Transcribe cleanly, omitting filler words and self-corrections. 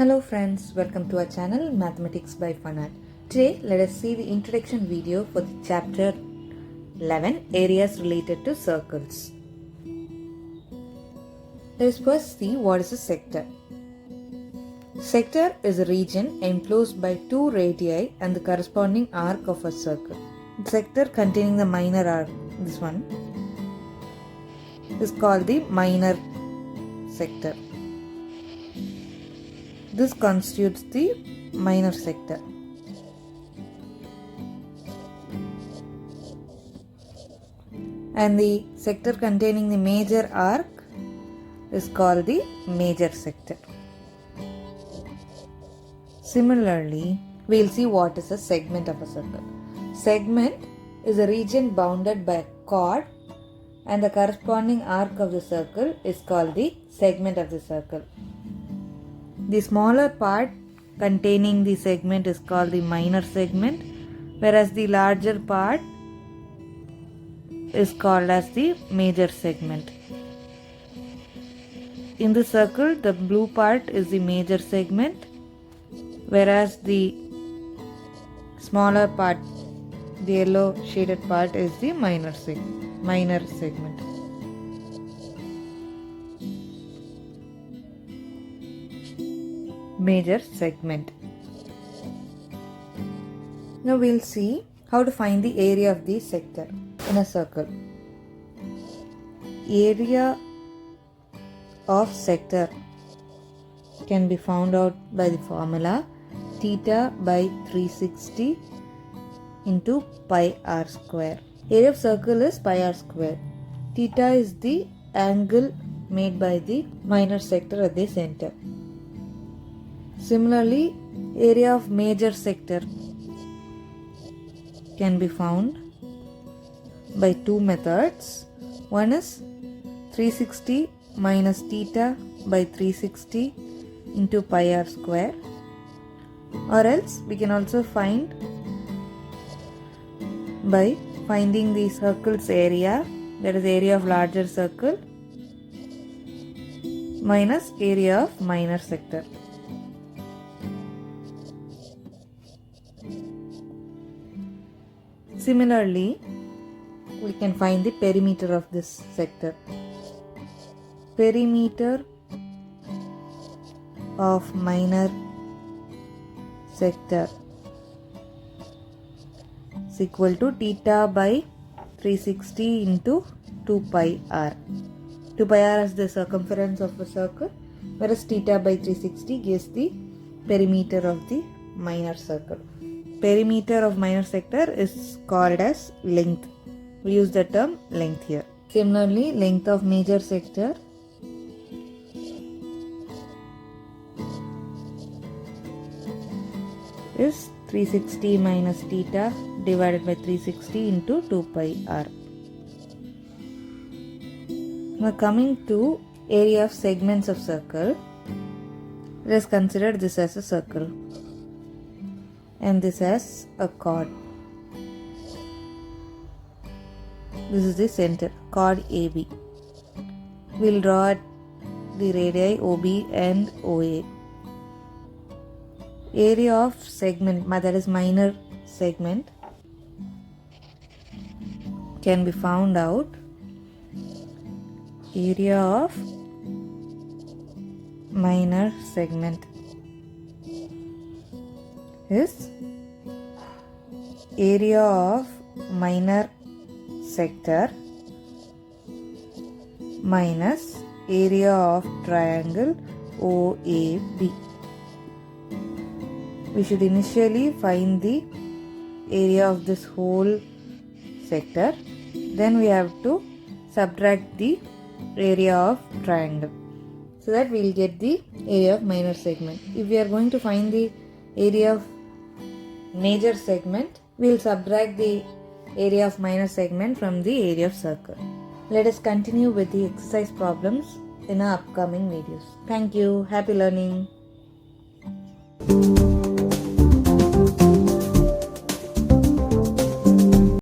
Hello friends, welcome to our channel Mathematics by Fanat. Today let us see the introduction video for the chapter 11 areas related to circles. Let us first see what is a sector. Sector is a region enclosed by two radii and the corresponding arc of a circle. The sector containing the minor arc, this one, is called the minor sector. This constitutes the minor sector. And the sector containing the major arc is called the major sector. Similarly, we will see what is a segment of a circle. Segment is a region bounded by a chord and the corresponding arc of the circle is called the segment of the circle. The smaller part containing the segment is called the minor segment, whereas the larger part is called as the major segment. In the circle, the blue part is the major segment, whereas the smaller part, the yellow shaded part, is the minor segment. Major segment. Now we will see how to find the area of the sector in a circle. Area of sector can be found out by the formula theta by 360 into pi r square. Area of circle is pi r square. Theta is the angle made by the minor sector at the center. Similarly, area of major sector can be found by two methods. One is 360 minus theta by 360 into pi r square, or else we can also find by finding the circle's area, that is area of larger circle minus area of minor sector. Similarly, we can find the perimeter of this sector. Perimeter of minor sector is equal to theta by 360 into 2 pi r. 2 pi r is the circumference of a circle, whereas theta by 360 gives the perimeter of the minor circle. Perimeter of minor sector is called as length. We use the term length here. Similarly, length of major sector is 360 minus theta divided by 360 into 2 pi r. Now coming to area of segments of circle, let us consider this as a circle and this as a chord. This is the center, chord AB. We will draw the radii OB and OA. Area of segment, that is minor segment, can be found out. Area of minor segment is area of minor sector minus area of triangle OAB. We should initially find the area of this whole sector, then we have to subtract the area of triangle, so that we will get the area of minor segment. If we are going to find the area of major segment, we will subtract the area of minor segment from the area of circle. Let us continue with the exercise problems in our upcoming videos. Thank you. Happy learning.